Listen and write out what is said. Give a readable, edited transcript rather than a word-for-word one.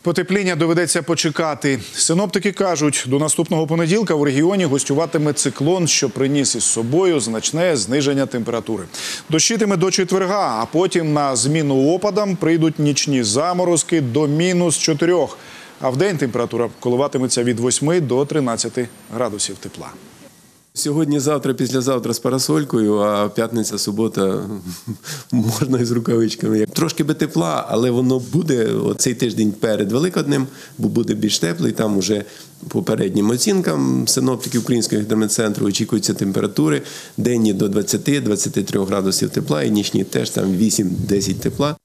Потепління доведеться почекати. Синоптики кажуть, до наступного понеділка в регіоні гостюватиме циклон, що приніс із собою значне зниження температури. Дощитиме до четверга, а потім на зміну опадам прийдуть нічні заморозки до -4. А вдень температура коливатиметься від 8 до 13 градусів тепла. Сьогодні, завтра, післязавтра з парасолькою, а п'ятниця, субота можна і з рукавичками. Трошки би тепла, але воно буде цей тиждень перед Великоднем, бо буде більш теплий. Там уже попереднім оцінкам синоптиків Українського гідрометцентру очікуються температури денні до 20-23 градусів тепла і нічні теж там 8-10 тепла.